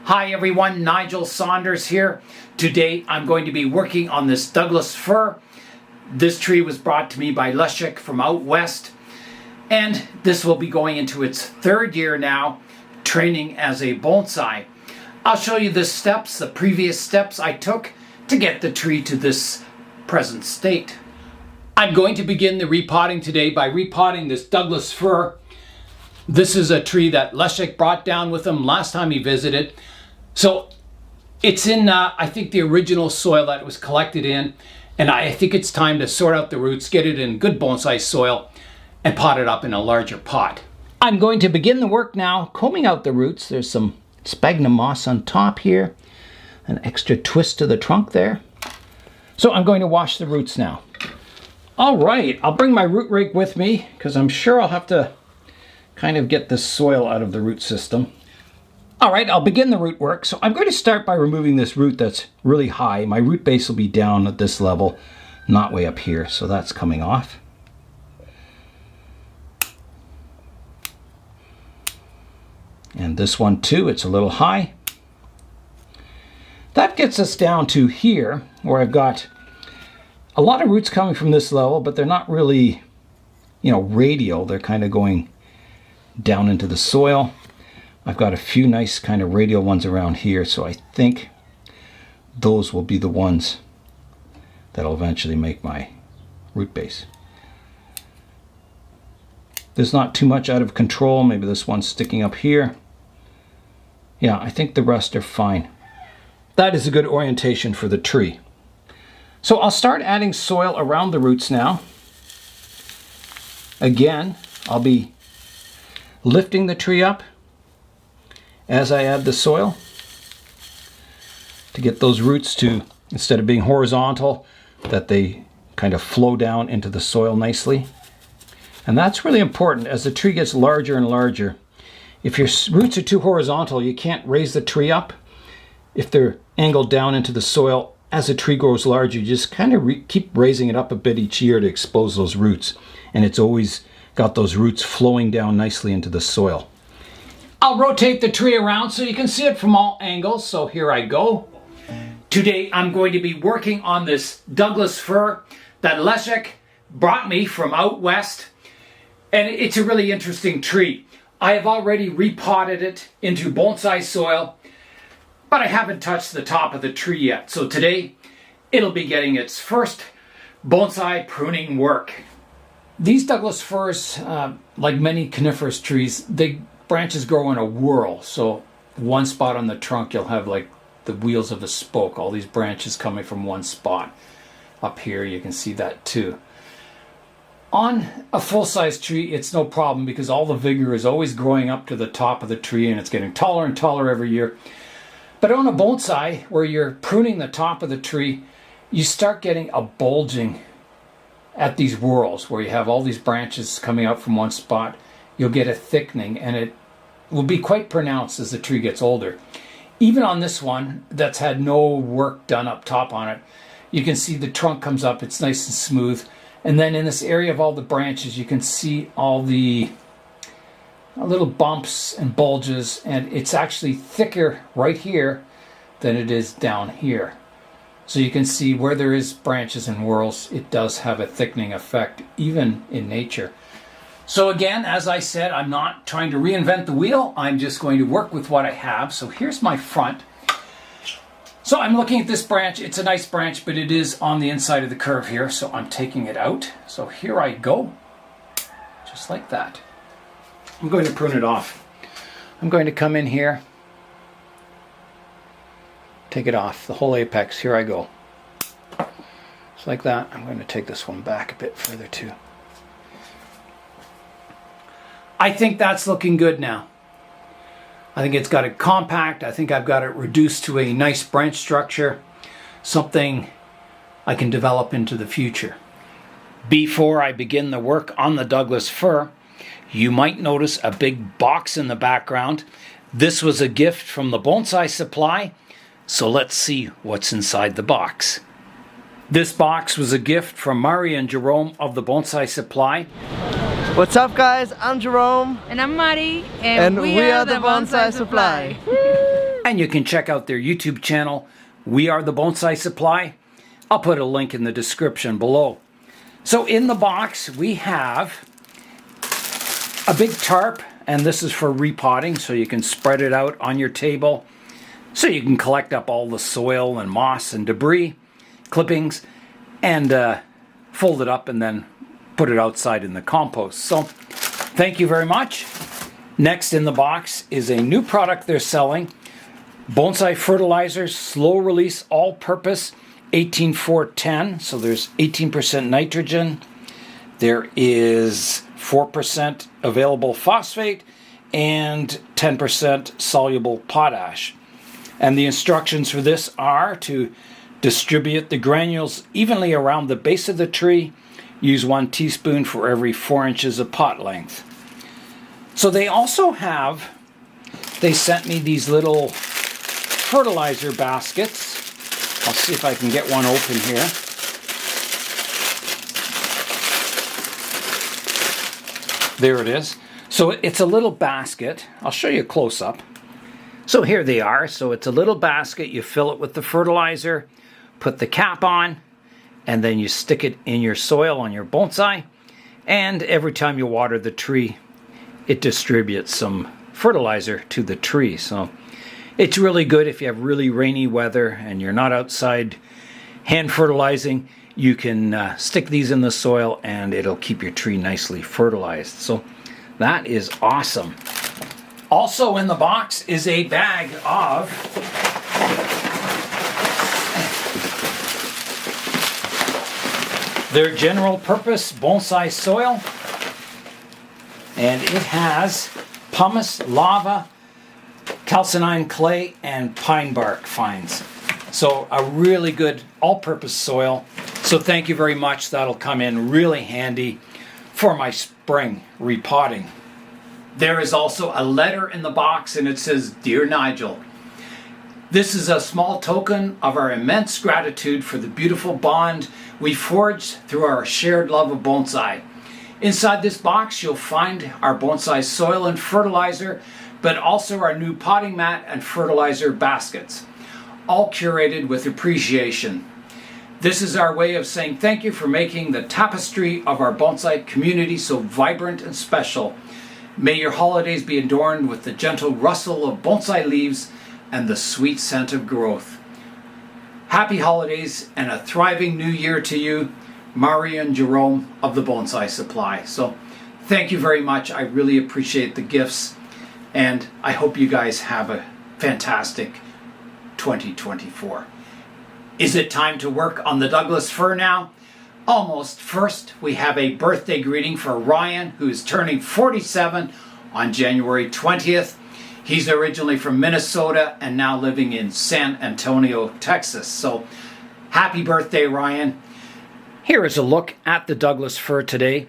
Hi everyone, Nigel Saunders here. Today I'm going to be working on this Douglas Fir. This tree was brought to me by Leszek from out west, and this will be going into its third year now, training as a bonsai. I'll show you the previous steps I took to get the tree to this present state. I'm going to begin the repotting today by repotting this Douglas Fir. This is a tree that Leszek brought down with him last time he visited. So it's in, I think, the original soil that it was collected in. And I think it's time to sort out the roots, get it in good bonsai soil, and pot it up in a larger pot. I'm going to begin the work now, combing out the roots. There's some sphagnum moss on top here, an extra twist to the trunk there. So I'm going to wash the roots now. All right, I'll bring my root rake with me because I'm sure I'll have to kind of get this soil out of the root system. All right, I'll begin the root work. So I'm going to start by removing this root that's really high. My root base will be down at this level, not way up here. So that's coming off. And this one too, it's a little high. That gets us down to here, where I've got a lot of roots coming from this level, but they're not really, radial. They're kind of going down into the soil. I've got a few nice kind of radial ones around here, so I think those will be the ones that'll eventually make my root base. There's not too much out of control. Maybe this one's sticking up here. Yeah, I think the rest are fine. That is a good orientation for the tree. So I'll start adding soil around the roots now. Again, I'll be lifting the tree up as I add the soil to get those roots to, instead of being horizontal, that they kind of flow down into the soil nicely. And that's really important as the tree gets larger and larger. If your roots are too horizontal, you can't raise the tree up. If they're angled down into the soil, as the tree grows larger, you just kind of keep raising it up a bit each year to expose those roots. And it's always got those roots flowing down nicely into the soil. I'll rotate the tree around so you can see it from all angles. So here I go. Today I'm going to be working on this Douglas Fir that Leszek brought me from out west. And it's a really interesting tree. I have already repotted it into bonsai soil, but I haven't touched the top of the tree yet. So today it'll be getting its first bonsai pruning work. These Douglas firs, like many coniferous trees, branches grow in a whirl. So one spot on the trunk, you'll have like the wheels of a spoke, all these branches coming from one spot. Up here, you can see that too. On a full-size tree, it's no problem because all the vigor is always growing up to the top of the tree and it's getting taller and taller every year. But on a bonsai, where you're pruning the top of the tree, you start getting a bulging at these whorls where you have all these branches coming out from one spot. You'll get a thickening, and it will be quite pronounced as the tree gets older. Even on this one that's had no work done up top on it, you can see the trunk comes up, it's nice and smooth. And then in this area of all the branches, you can see all the little bumps and bulges, and it's actually thicker right here than it is down here. So you can see where there is branches and whorls, it does have a thickening effect, even in nature. So again, as I said, I'm not trying to reinvent the wheel. I'm just going to work with what I have. So here's my front. So I'm looking at this branch. It's a nice branch, but it is on the inside of the curve here. So I'm taking it out. So here I go, just like that. I'm going to prune it off. I'm going to come in here, take it off, the whole apex. Here I go. Just like that. I'm going to take this one back a bit further too. I think that's looking good now. I think it's got it compact. I think I've got it reduced to a nice branch structure, something I can develop into the future. Before I begin the work on the Douglas Fir, you might notice a big box in the background. This was a gift from the Bonsai Supply, so let's see what's inside the box. This box was a gift from Mari and Jerome of the Bonsai Supply. What's up guys, I'm Jerome. And I'm Mari. And we are the Bonsai Supply. And you can check out their YouTube channel. We are the Bonsai Supply. I'll put a link in the description below. So in the box, we have a big tarp, and this is for repotting, so you can spread it out on your table, so you can collect up all the soil and moss and debris, clippings, and fold it up and then put it outside in the compost. So thank you very much. Next in the box is a new product they're selling. Bonsai fertilizers, slow release, all-purpose, 18-4-10. So there's 18% nitrogen. There is 4% available phosphate and 10% soluble potash. And the instructions for this are to distribute the granules evenly around the base of the tree. Use 1 teaspoon for every 4 inches of pot length. So they also have, they sent me these little fertilizer baskets. I'll see if I can get one open here. There it is. So it's a little basket. I'll show you a close-up. So here they are. So it's a little basket. You fill it with the fertilizer, put the cap on, and then you stick it in your soil on your bonsai. And every time you water the tree, it distributes some fertilizer to the tree. So it's really good if you have really rainy weather and you're not outside hand fertilizing. You can stick these in the soil and it'll keep your tree nicely fertilized. So that is awesome. Also in the box is a bag of their general purpose bonsai soil. And it has pumice, lava, calcinine clay, and pine bark fines. So a really good all-purpose soil. So thank you very much. That'll come in really handy for my spring repotting. There is also a letter in the box, and it says, "Dear Nigel, this is a small token of our immense gratitude for the beautiful bond we forged through our shared love of bonsai. Inside this box, you'll find our bonsai soil and fertilizer, but also our new potting mat and fertilizer baskets, all curated with appreciation. This is our way of saying thank you for making the tapestry of our bonsai community so vibrant and special. May your holidays be adorned with the gentle rustle of bonsai leaves and the sweet scent of growth. Happy holidays and a thriving new year to you, Mari and Jerome of the Bonsai Supply." So thank you very much. I really appreciate the gifts, and I hope you guys have a fantastic 2024. Is it time to work on the Douglas Fir now? Almost. First, we have a birthday greeting for Ryan, who is turning 47 on January 20th. He's originally from Minnesota and now living in San Antonio, Texas. So happy birthday, Ryan. Here is a look at the Douglas Fir today.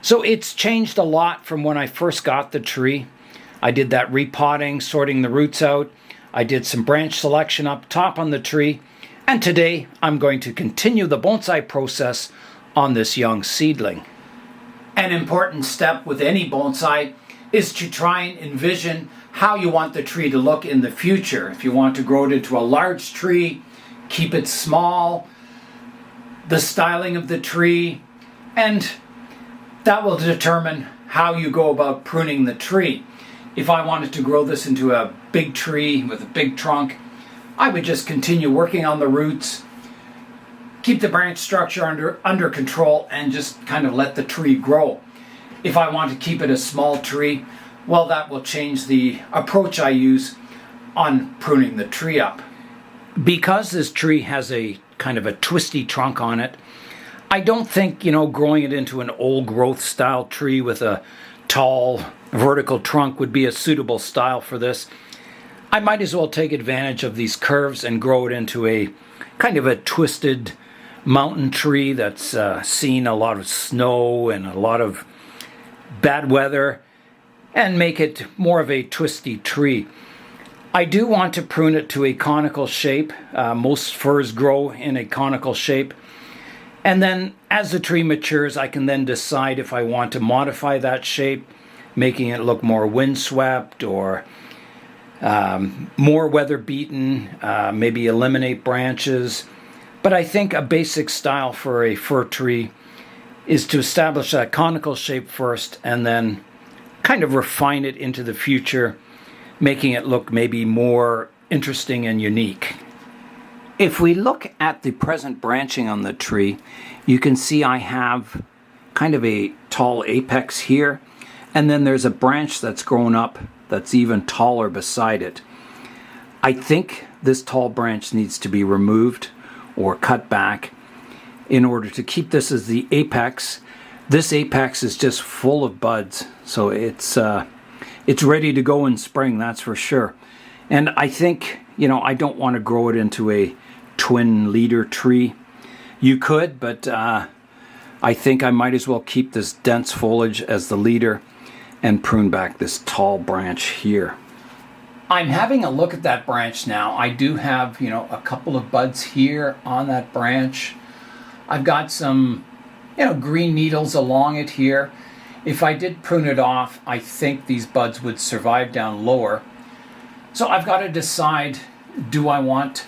So it's changed a lot from when I first got the tree. I did that repotting, sorting the roots out. I did some branch selection up top on the tree. And today I'm going to continue the bonsai process on this young seedling. An important step with any bonsai is to try and envision how you want the tree to look in the future. If you want to grow it into a large tree, keep it small, the styling of the tree, and that will determine how you go about pruning the tree. If I wanted to grow this into a big tree with a big trunk, I would just continue working on the roots, keep the branch structure under control, and just kind of let the tree grow. If I want to keep it a small tree, well, that will change the approach I use on pruning the tree up. Because this tree has a kind of a twisty trunk on it, I don't think, growing it into an old growth style tree with a tall vertical trunk would be a suitable style for this. I might as well take advantage of these curves and grow it into a kind of a twisted mountain tree that's seen a lot of snow and a lot of bad weather, and make it more of a twisty tree. I do want to prune it to a conical shape. Most firs grow in a conical shape. And then as the tree matures, I can then decide if I want to modify that shape, making it look more windswept or more weather beaten, maybe eliminate branches. But I think a basic style for a fir tree is to establish that conical shape first and then kind of refine it into the future, making it look maybe more interesting and unique. If we look at the present branching on the tree, you can see I have kind of a tall apex here, and then there's a branch that's grown up that's even taller beside it. I think this tall branch needs to be removed or cut back in order to keep this as the apex. This apex is just full of buds, so it's ready to go in spring, that's for sure. And I think, I don't want to grow it into a twin leader tree. You could, but I think I might as well keep this dense foliage as the leader and prune back this tall branch here. I'm having a look at that branch now. I do have, a couple of buds here on that branch. I've got some, green needles along it here. If I did prune it off, I think these buds would survive down lower. So I've got to decide, do I want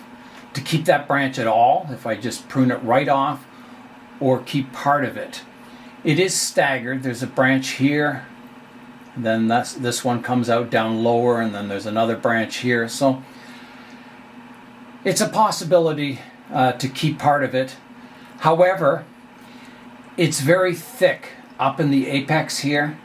to keep that branch at all, if I just prune it right off, or keep part of it? It is staggered. There's a branch here, and then this one comes out down lower, and then there's another branch here. So it's a possibility to keep part of it. However, it's very thick up in the apex here.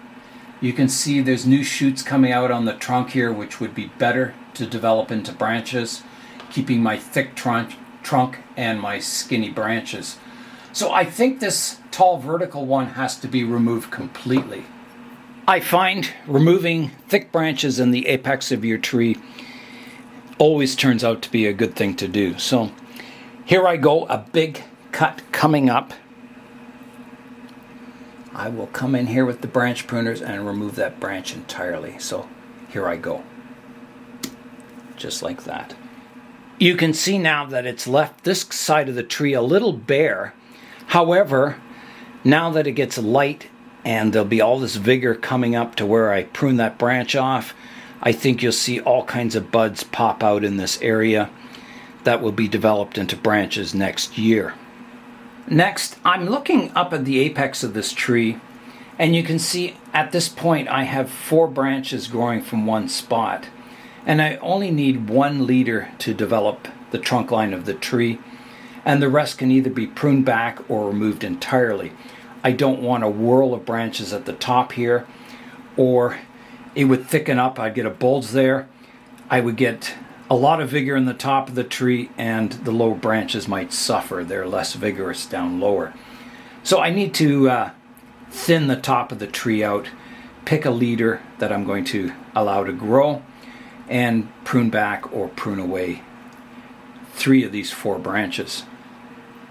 You can see there's new shoots coming out on the trunk here, which would be better to develop into branches, keeping my thick trunk and my skinny branches. So I think this tall vertical one has to be removed completely. I find removing thick branches in the apex of your tree always turns out to be a good thing to do. So here I go, a big cut coming up. I will come in here with the branch pruners and remove that branch entirely. So here I go. Just like that. You can see now that it's left this side of the tree a little bare. However, now that it gets light and there'll be all this vigor coming up to where I prune that branch off, I think you'll see all kinds of buds pop out in this area that will be developed into branches next year. Next, I'm looking up at the apex of this tree, and you can see at this point I have 4 branches growing from one spot, and I only need 1 leader to develop the trunk line of the tree, and the rest can either be pruned back or removed entirely. I don't want a whirl of branches at the top here, or it would thicken up. I'd get a bulge there. I would get a lot of vigor in the top of the tree, and the lower branches might suffer. They're less vigorous down lower. So I need to thin the top of the tree out, pick a leader that I'm going to allow to grow, and prune back or prune away 3 of these 4 branches.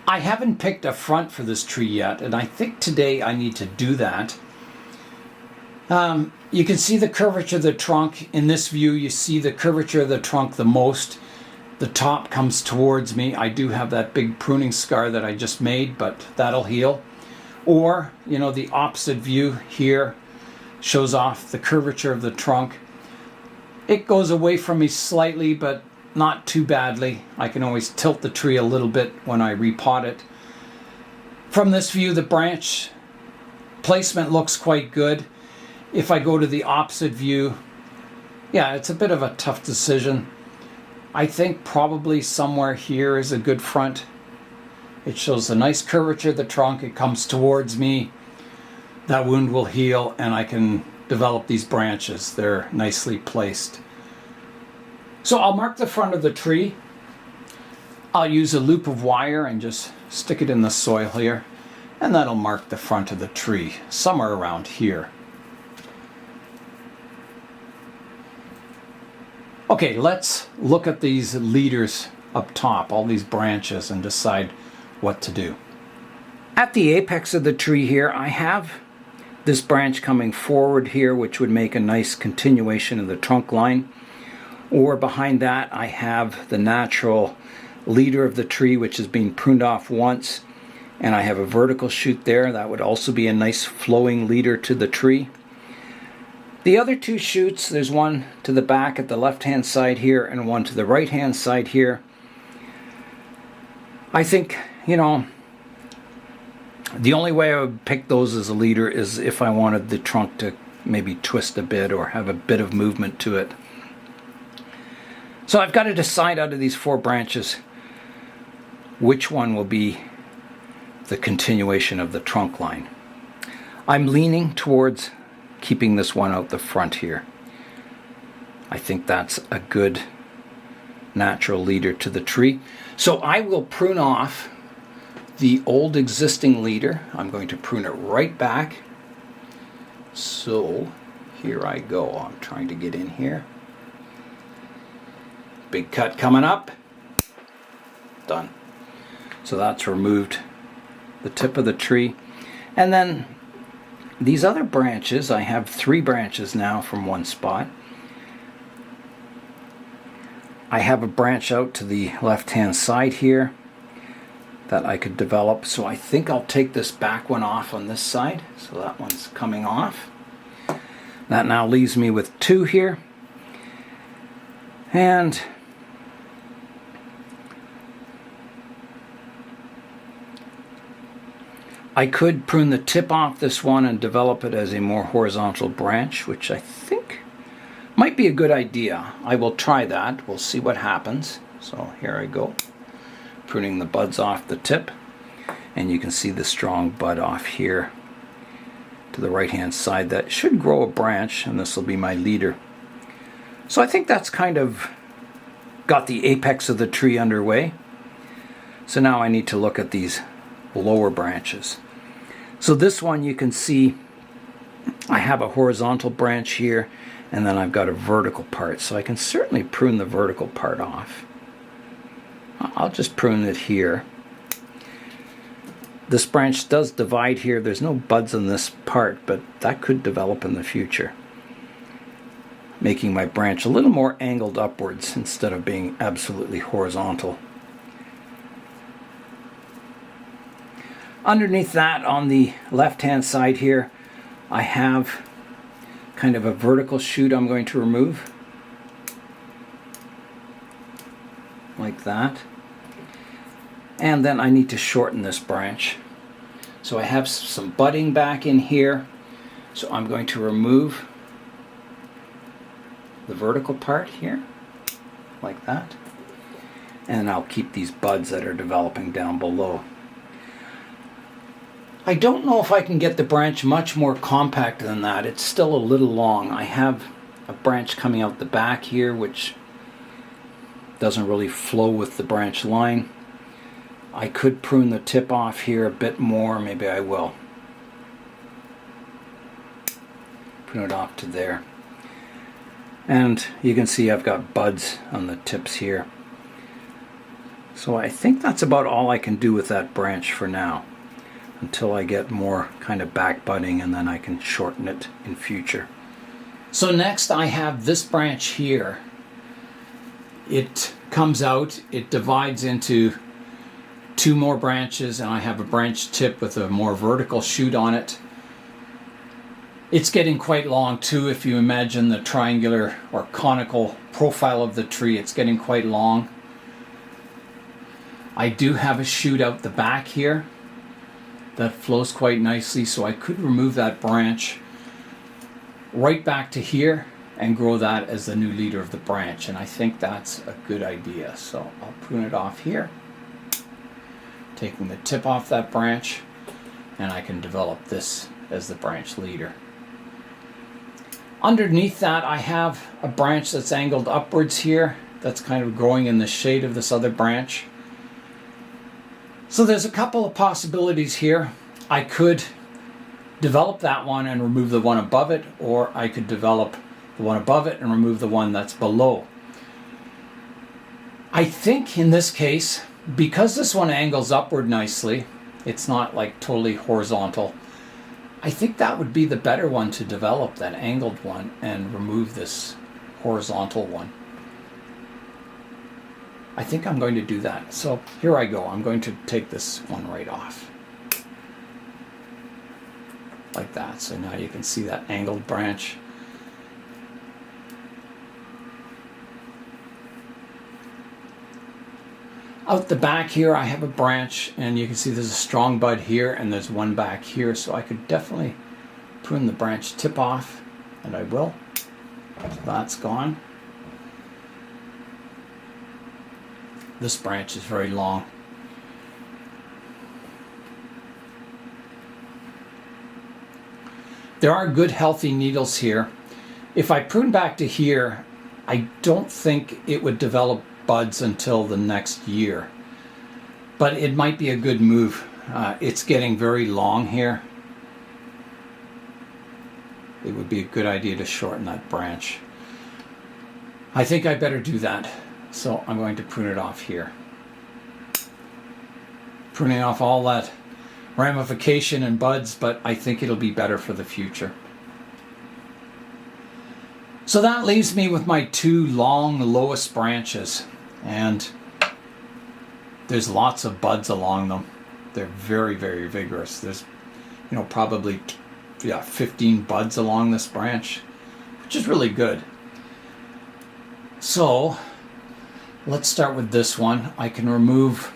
I haven't picked a front for this tree yet, and I think today I need to do that. You can see the curvature of the trunk. In this view, you see the curvature of the trunk the most. The top comes towards me. I do have that big pruning scar that I just made, but that'll heal. Or, the opposite view here shows off the curvature of the trunk. It goes away from me slightly, but not too badly. I can always tilt the tree a little bit when I repot it. From this view, the branch placement looks quite good. If I go to the opposite view, yeah, it's a bit of a tough decision. I think probably somewhere here is a good front. It shows a nice curvature of the trunk. It comes towards me. That wound will heal, and I can develop these branches. They're nicely placed. So I'll mark the front of the tree. I'll use a loop of wire and just stick it in the soil here, and that'll mark the front of the tree, somewhere around here. Okay, let's look at these leaders up top, all these branches, and decide what to do. At the apex of the tree here, I have this branch coming forward here, which would make a nice continuation of the trunk line. Or behind that, I have the natural leader of the tree, which is being pruned off once, and I have a vertical shoot there. That would also be a nice flowing leader to the tree. The other two shoots, there's one to the back at the left-hand side here and one to the right-hand side here. I think, you know, the only way I would pick those as a leader is if I wanted the trunk to maybe twist a bit or have a bit of movement to it. So I've got to decide out of these 4 branches which one will be the continuation of the trunk line. I'm leaning towards keeping this one out the front here. I think that's a good natural leader to the tree. So I will prune off the old existing leader. I'm going to prune it right back. So here I go. I'm trying to get in here. Big cut coming up. Done. So that's removed the tip of the tree. And then these other branches, I have 3 branches now from one spot. I have a branch out to the left-hand side here that I could develop. So I think I'll take this back one off on this side. So that one's coming off. That now leaves me with 2 here. And I could prune the tip off this one and develop it as a more horizontal branch, which I think might be a good idea. I will try that. We'll see what happens. So here I go, pruning the buds off the tip, and you can see the strong bud off here to the right hand side that should grow a branch, and this will be my leader. So I think that's kind of got the apex of the tree underway. So now I need to look at these lower branches. So this one, you can see I have a horizontal branch here, and then I've got a vertical part. So I can certainly prune the vertical part off. I'll just prune it here. This branch does divide here. There's no buds on this part, but that could develop in the future, making my branch a little more angled upwards instead of being absolutely horizontal. Underneath that, on the left-hand side here, I have kind of a vertical shoot I'm going to remove, like that. And then I need to shorten this branch. So I have some budding back in here, so I'm going to remove the vertical part here, like that. And I'll keep these buds that are developing down below. I don't know if I can get the branch much more compact than that. It's still a little long. I have a branch coming out the back here, which doesn't really flow with the branch line. I could prune the tip off here a bit more. Maybe I will. Prune it off to there. And you can see I've got buds on the tips here. So I think that's about all I can do with that branch for now, until I get more kind of back budding, and then I can shorten it in future. So next I have this branch here. It comes out, it divides into 2 more branches, and I have a branch tip with a more vertical shoot on it. It's getting quite long too. If you imagine the triangular or conical profile of the tree, it's getting quite long. I do have a shoot out the back here that flows quite nicely, so I could remove that branch right back to here and grow that as the new leader of the branch, and I think that's a good idea. So I'll prune it off here, taking the tip off that branch, and I can develop this as the branch leader. Underneath that, I have a branch that's angled upwards here, that's kind of growing in the shade of this other branch. So there's a couple of possibilities here. I could develop that one and remove the one above it, or I could develop the one above it and remove the one that's below. I think in this case, because this one angles upward nicely, it's not like totally horizontal, I think that would be the better one to develop, that angled one, and remove this horizontal one. I think I'm going to do that. So here I go. I'm going to take this one right off. Like that. So now you can see that angled branch. Out the back here, I have a branch, and you can see there's a strong bud here, and there's one back here, so I could definitely prune the branch tip off, and I will. So that's gone. This branch is very long. There are good healthy needles here. If I prune back to here, I don't think it would develop buds until the next year. But it might be a good move. It's getting very long here. It would be a good idea to shorten that branch. I think I better do that. So I'm going to prune it off here. Pruning off all that ramification and buds, but I think it'll be better for the future. So that leaves me with my two long lowest branches, and there's lots of buds along them. They're very, very vigorous. There's, probably 15 buds along this branch, which is really good. So let's start with this one. I can remove,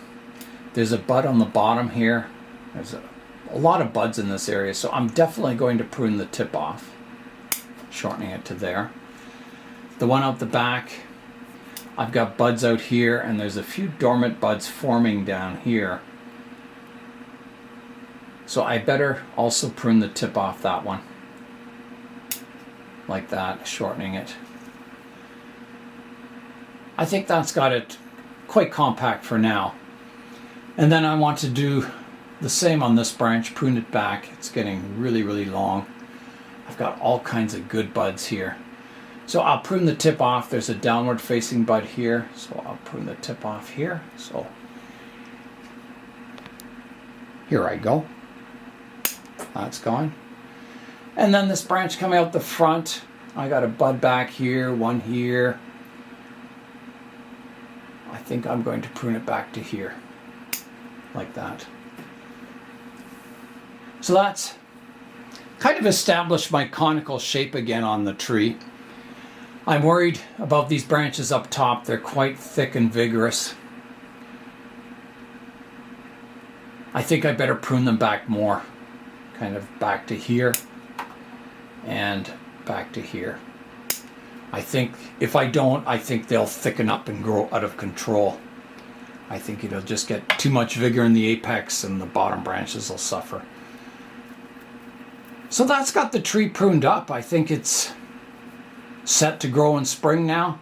there's a bud on the bottom here. There's a lot of buds in this area, so I'm definitely going to prune the tip off, shortening it to there. The one out the back, I've got buds out here, and there's a few dormant buds forming down here. So I better also prune the tip off that one, like that, shortening it. I think that's got it quite compact for now. And then I want to do the same on this branch, prune it back. It's getting really, really long. I've got all kinds of good buds here. So I'll prune the tip off. There's a downward facing bud here, so I'll prune the tip off here. So here I go. That's gone. And then this branch coming out the front, I got a bud back here, one here. I think I'm going to prune it back to here, like that. So that's kind of established my conical shape again on the tree. I'm worried about these branches up top. They're quite thick and vigorous. I think I better prune them back more. Kind of back to here and back to here. I think if I don't, I think they'll thicken up and grow out of control. I think it'll just get too much vigor in the apex and the bottom branches will suffer. So that's got the tree pruned up. I think it's set to grow in spring now.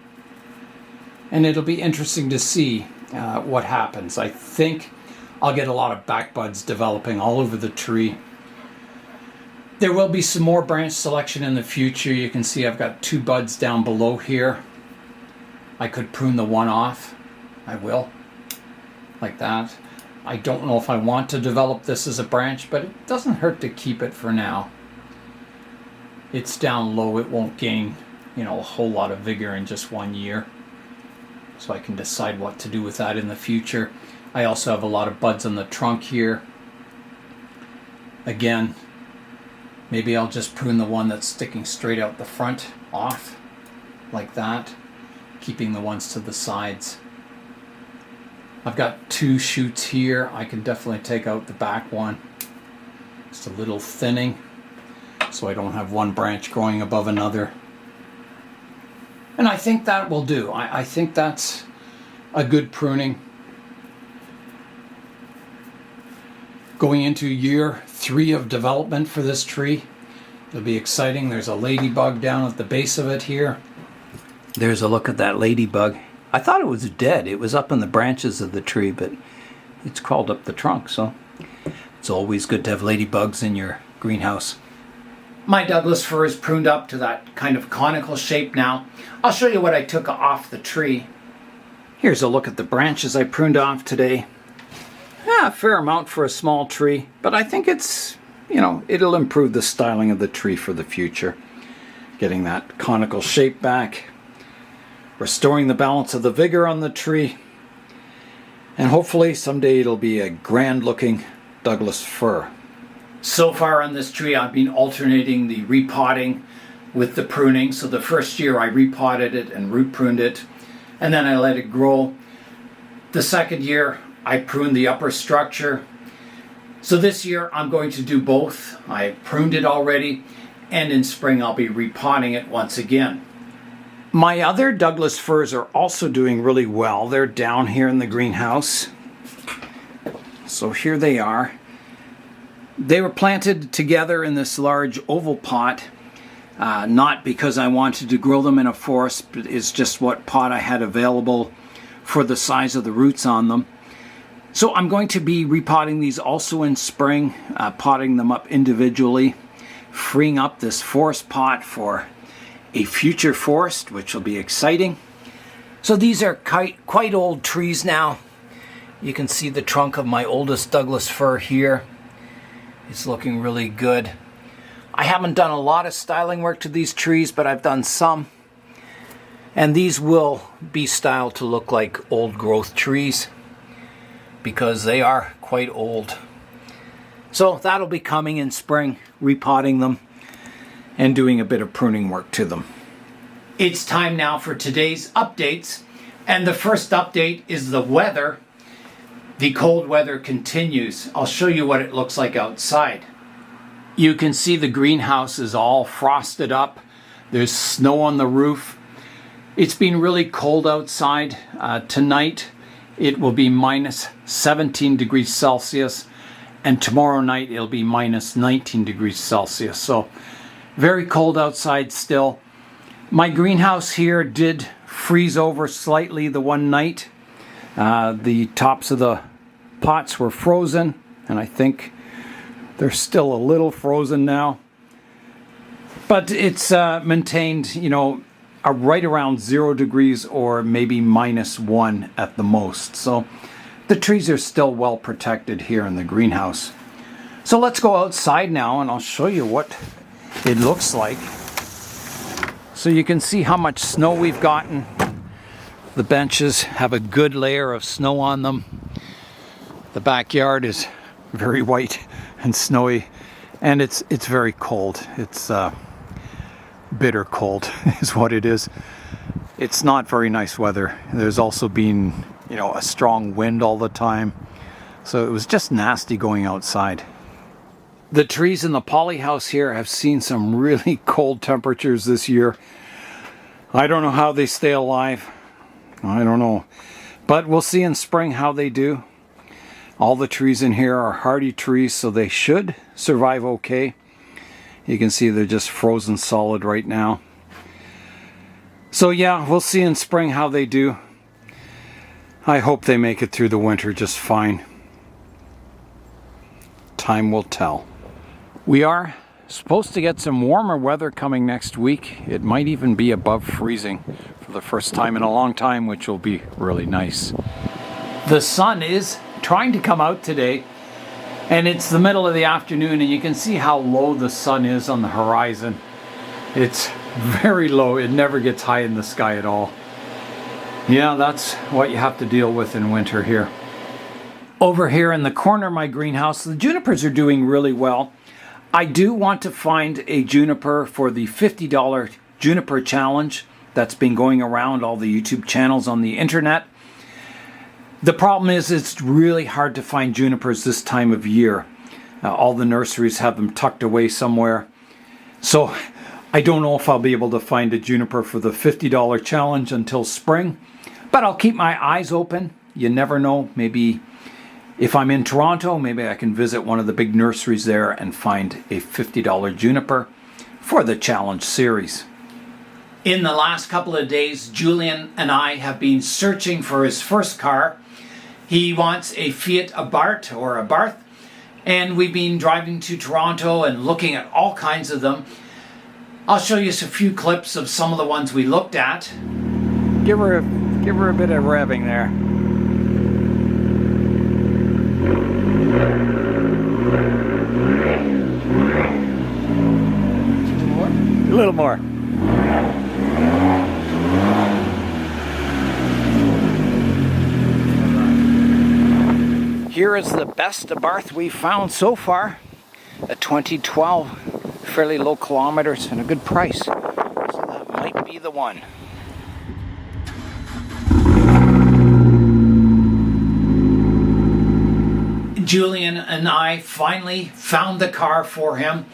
And it'll be interesting to see what happens. I think I'll get a lot of back buds developing all over the tree. There will be some more branch selection in the future. You can see I've got two buds down below here. I could prune the one off. I will. Like that. I don't know if I want to develop this as a branch, but it doesn't hurt to keep it for now. It's down low. It won't gain, a whole lot of vigor in just 1 year. So I can decide what to do with that in the future. I also have a lot of buds on the trunk here. Again, maybe I'll just prune the one that's sticking straight out the front off, like that, keeping the ones to the sides. I've got two shoots here. I can definitely take out the back one. Just a little thinning, so I don't have one branch growing above another. And I think that will do. I think that's a good pruning. Going into year 3 of development for this tree. It'll be exciting. There's a ladybug down at the base of it here. There's a look at that ladybug. I thought it was dead. It was up in the branches of the tree, but it's crawled up the trunk, so it's always good to have ladybugs in your greenhouse. My Douglas fir is pruned up to that kind of conical shape now. I'll show you what I took off the tree. Here's a look at the branches I pruned off today. A fair amount for a small tree, but I think it's, it'll improve the styling of the tree for the future. Getting that conical shape back, restoring the balance of the vigor on the tree, and hopefully someday it'll be a grand looking Douglas fir. So far on this tree I've been alternating the repotting with the pruning. So the first year I repotted it and root pruned it, and then I let it grow. The second year, I pruned the upper structure. So this year, I'm going to do both. I pruned it already, and in spring, I'll be repotting it once again. My other Douglas firs are also doing really well. They're down here in the greenhouse. So here they are. They were planted together in this large oval pot, not because I wanted to grow them in a forest, but it's just what pot I had available for the size of the roots on them. So I'm going to be repotting these also in spring, potting them up individually, freeing up this forest pot for a future forest, which will be exciting. So these are quite old trees now. You can see the trunk of my oldest Douglas fir here. It's looking really good. I haven't done a lot of styling work to these trees, but I've done some. And these will be styled to look like old growth trees because they are quite old. So that'll be coming in spring, repotting them and doing a bit of pruning work to them. It's time now for today's updates. And the first update is the weather. The cold weather continues. I'll show you what it looks like outside. You can see the greenhouse is all frosted up. There's snow on the roof. It's been really cold outside. Tonight it will be minus 17 degrees Celsius, and tomorrow night it'll be minus 19 degrees Celsius. So very cold outside still. My greenhouse here did freeze over slightly the one night. The tops of the pots were frozen, and I think they're still a little frozen now. But it's maintained, right around 0 degrees or maybe -1 at the most. So the trees are still well protected here in the greenhouse. So let's go outside now and I'll show you what it looks like. So you can see how much snow we've gotten. The benches have a good layer of snow on them. The backyard is very white and snowy, and it's very cold. It's bitter cold is what it is. It's not very nice weather. There's also been, a strong wind all the time. So it was just nasty going outside. The trees in the polyhouse here have seen some really cold temperatures this year. I don't know how they stay alive. I don't know. But we'll see in spring how they do. All the trees in here are hardy trees, so they should survive okay. You can see they're just frozen solid right now. So yeah, we'll see in spring how they do. I hope they make it through the winter just fine. Time will tell. We are supposed to get some warmer weather coming next week. It might even be above freezing for the first time in a long time, which will be really nice. The sun is trying to come out today, and it's the middle of the afternoon, and you can see how low the sun is on the horizon. It's very low. It never gets high in the sky at all. Yeah, that's what you have to deal with in winter here. Over here in the corner of my greenhouse, the junipers are doing really well. I do want to find a juniper for the $50 juniper challenge that's been going around all the YouTube channels on the internet. The problem is it's really hard to find junipers this time of year. All the nurseries have them tucked away somewhere. So I don't know if I'll be able to find a juniper for the $50 challenge until spring, but I'll keep my eyes open. You never know. Maybe if I'm in Toronto, maybe I can visit one of the big nurseries there and find a $50 juniper for the challenge series. In the last couple of days, Julian and I have been searching for his first car. He wants a Fiat Abarth or Abarth, and we've been driving to Toronto and looking at all kinds of them. I'll show you a few clips of some of the ones we looked at. Give her a bit of revving there. A little more. Here is the best Abarth we've found so far. A 2012, fairly low kilometers and a good price. So that might be the one. Julian and I finally found the car for him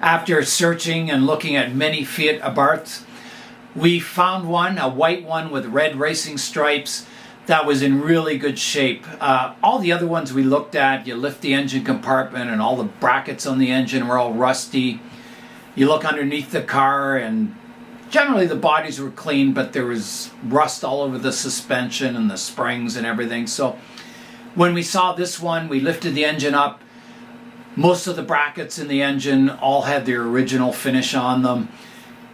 after searching and looking at many Fiat Abarths. We found one, a white one with red racing stripes, that was in really good shape. All the other ones we looked at, you lift the engine compartment and all the brackets on the engine were all rusty. You look underneath the car and generally the bodies were clean, but there was rust all over the suspension and the springs and everything. So when we saw this one, we lifted the engine up. Most of the brackets in the engine all had their original finish on them.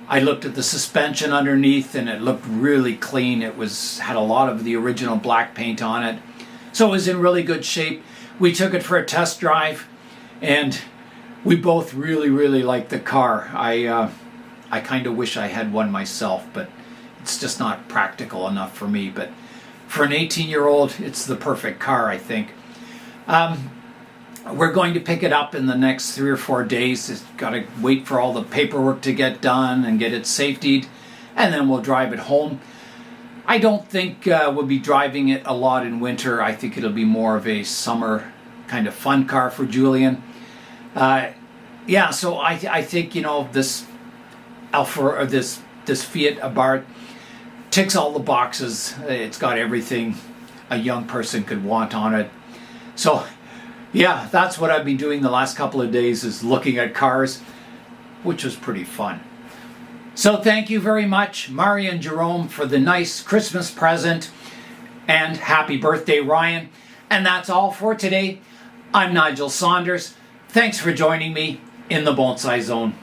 I looked at the suspension underneath and it looked really clean. It had a lot of the original black paint on it. So it was in really good shape. We took it for a test drive and we both really liked the car. I kind of wish I had one myself, but it's just not practical enough for me. But for an 18-year-old, it's the perfect car, I think. We're going to pick it up in the next 3 or 4 days. It's got to wait for all the paperwork to get done and get it safetied, and then we'll drive it home. I don't think we'll be driving it a lot in winter. I think it'll be more of a summer kind of fun car for Julian. Yeah, so I think, you know, this Alfa, or this Fiat Abarth ticks all the boxes. It's got everything a young person could want on it. So yeah, that's what I've been doing the last couple of days, is looking at cars, which was pretty fun. So thank you very much, Mari and Jerome, for the nice Christmas present, and happy birthday, Ryan. And that's all for today. I'm Nigel Saunders. Thanks for joining me in the Bonsai Zone.